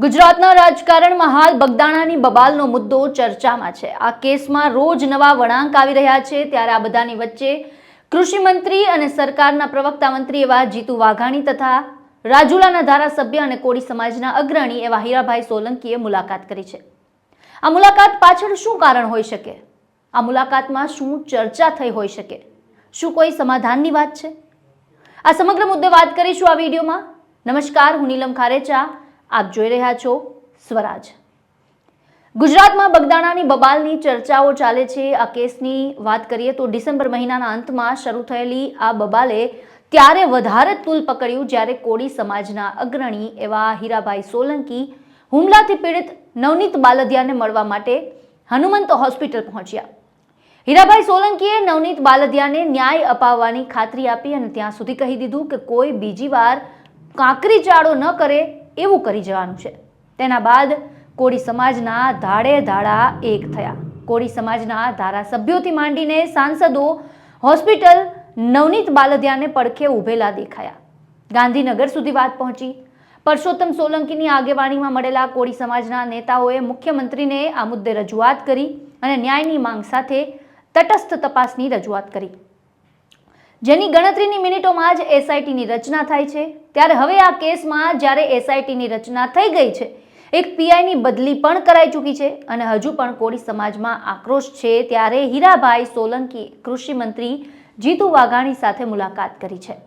ગુજરાતના રાજકારણમાં હાલ બગદાણાની બબાલનો મુદ્દો ચર્ચામાં છે। આ કેસમાં રોજ નવા વળાંક આવી રહ્યા છે, ત્યારે આ બધાની વચ્ચે કૃષિ મંત્રી અને સરકારના પ્રવક્તા મંત્રી એવા જીતુ વાઘાણી તથા રાજુલાના ધારાસભ્ય અને કોળી સમાજના અગ્રણી એવા હીરાભાઈ સોલંકીએ મુલાકાત કરી છે। આ મુલાકાત પાછળ શું કારણ હોઈ શકે? આ મુલાકાતમાં શું ચર્ચા થઈ હોઈ શકે? શું કોઈ સમાધાનની વાત છે? આ સમગ્ર મુદ્દે વાત કરીશું આ વિડીયોમાં। નમસ્કાર, હું નીલમ ખારેચા, આપ જોઈ રહ્યા છો સ્વરાજ। ગુજરાતમાં બગદાણાની બબાલની ચર્ચાઓ ચાલે છે। આ કેસની વાત કરીએ તો ડિસેમ્બર મહિનાના અંતમાં શરૂ થયેલી આ બબાલે ત્યારે વધારે તૂલ પકડ્યું જ્યારે કોળી સમાજના અગ્રણી એવા હીરાભાઈ સોલંકી હુમલાથી પીડિત નવનીત બાલદિયાને મળવા માટે હનુમંત હોસ્પિટલ પહોંચ્યા। હીરાભાઈ સોલંકીએ નવનીત બાલદિયાને ન્યાય અપાવવાની ખાતરી આપી અને ત્યાં સુધી કહી દીધું કે કોઈ બીજી વાર કાંકરી ચાળો ન કરે એવું કરી જવાનું છે। તેના બાદ કોળી સમાજના ધાડે ધાડા એક થયા। કોળી સમાજના ધારાસભ્યોથી માંડીને સાંસદો હોસ્પિટલ નવનીત બાલદિયાને પડખે ઉભેલા દેખાયા। ગાંધીનગર સુધી વાત પહોંચી। પરસોત્તમ સોલંકીની આગેવાનીમાં મળેલા કોળી સમાજના નેતાઓએ મુખ્યમંત્રીને આ મુદ્દે રજૂઆત કરી અને ન્યાયની માંગ સાથે તટસ્થ તપાસની રજૂઆત કરી, જેની ગણતરીની મિનિટોમાં જ એસઆઈટીની રચના થાય છે। ત્યારે હવે આ કેસમાં જ્યારે એસઆઈટીની રચના થઈ ગઈ છે, એક પીઆઈની બદલી પણ કરાઈ ચૂકી છે અને હજુ પણ કોળી સમાજમાં આક્રોશ છે, ત્યારે હીરાભાઈ સોલંકીએ કૃષિ મંત્રી જીતુ વાઘાણી સાથે મુલાકાત કરી છે।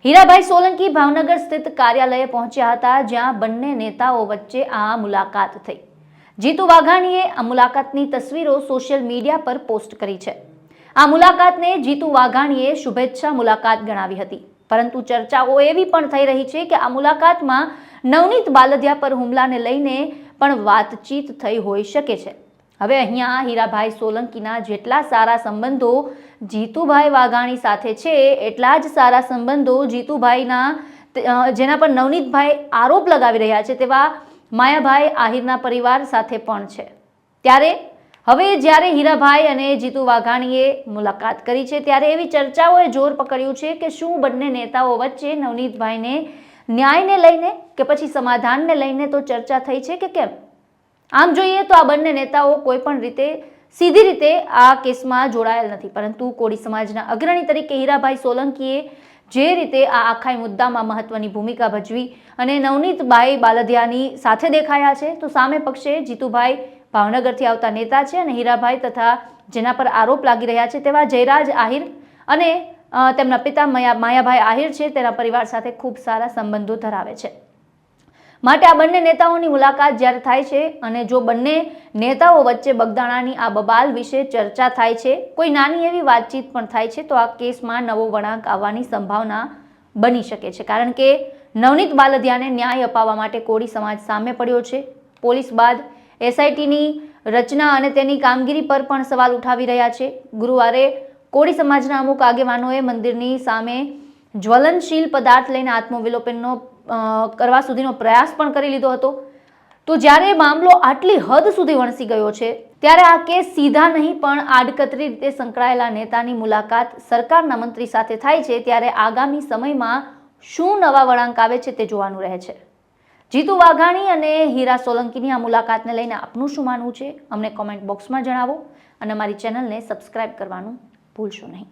હીરાભાઈ સોલંકી ભાવનગર સ્થિત કાર્યાલયે પહોંચ્યા હતા, જ્યાં બંને નેતાઓ વચ્ચે આ મુલાકાત થઈ। જીતુ વાઘાણીએ આ મુલાકાતની તસવીરો સોશિયલ મીડિયા પર પોસ્ટ કરી છે। આ મુલાકાતને જીતુ વાઘાણીએ શુભેચ્છા મુલાકાત ગણાવી હતી, પરંતુ ચર્ચાઓ એવી પણ થઈ રહી છે કે આ મુલાકાતમાં નવનીત બાલદિયા પર હુમલાને લઈને પણ વાતચીત થઈ હોઈ શકે છે। હવે અહીંયા હીરાભાઈ સોલંકીના જેટલા સારા સંબંધો જીતુભાઈ વાઘાણી સાથે છે, એટલા જ સારા સંબંધો જીતુભાઈના જેના પર નવનીતભાઈ આરોપ લગાવી રહ્યા છે તેવા માયાભાઈ આહિરના પરિવાર સાથે પણ છે। ત્યારે હવે જ્યારે હીરાભાઈ અને જીતુ વાઘાણીએ મુલાકાત કરી છે, ત્યારે એવી ચર્ચાઓએ જોર પકડ્યું છે કે શું બંને નેતાઓ વચ્ચે નવનીતભાઈને ન્યાયને લઈને કે પછી સમાધાનને લઈને તો ચર્ચા થઈ છે કે કેમ? આમ જોઈએ તો આ બંને નેતાઓ કોઈ પણ રીતે સીધી રીતે આ કેસમાં જોડાયેલ નથી, પરંતુ કોળી સમાજના અગ્રણી તરીકે હીરાભાઈ સોલંકીએ જે રીતે આ આખા મુદ્દામાં મહત્વની ભૂમિકા ભજવી અને નવનીતભાઈ બાલદિયાની સાથે દેખાયા છે, તો સામે પક્ષે જીતુભાઈ ભાવનગરથી આવતા નેતા છે અને હીરાભાઈ તથા જેના પર આરોપ લાગી રહ્યા છે તેવા જયરાજ આહિર અને તેમના પિતા માયાભાઈ આહિર છે, તેના પરિવાર સાથે ખૂબ સારા સંબંધો ધરાવે છે। માટે આ બંને નેતાઓની મુલાકાત જ્યારે થાય છે અને જો બંને નેતાઓ વચ્ચે બગદાણાની આ બબાલ વિશે ચર્ચા થાય છે, કોઈ નાની એવી વાતચીત પણ થાય છે, તો આ કેસમાં નવો વળાંક આવવાની સંભાવના બની શકે છે, કારણ કે નવનીત બાલદિયાને ન્યાય અપાવવા માટે કોળી સમાજ સામે પડ્યો છે। પોલીસ બાદ એસઆઈટીની રચના અને તેની કામગીરી પર પણ સવાલ ઉઠાવી રહ્યા છે। ગુરુવારે કોળી સમાજના અમુક આગેવાનોએ મંદિરની સામે જ્વલનશીલ પદાર્થ લઈને આત્મવિલોપનનો કરવા સુધીનો પ્રયાસ પણ કરી લીધો હતો। તો જ્યારે મામલો આટલી હદ સુધી વણસી ગયો છે, ત્યારે આ કેસ સીધા નહીં પણ આડકતરી રીતે સંકળાયેલા નેતાની મુલાકાત સરકારના મંત્રી સાથે થાય છે, ત્યારે આગામી સમયમાં શું નવા વળાંક આવે છે તે જોવાનું રહે છે। જીતુ વાઘાણી અને હીરા સોલંકીની આ મુલાકાતને લઈને આપનું શું માનવું છે? અમને કોમેન્ટ બોક્સમાં જણાવો અને અમારી ચેનલને સબસ્ક્રાઇબ કરવાનું ભૂલશો નહીં।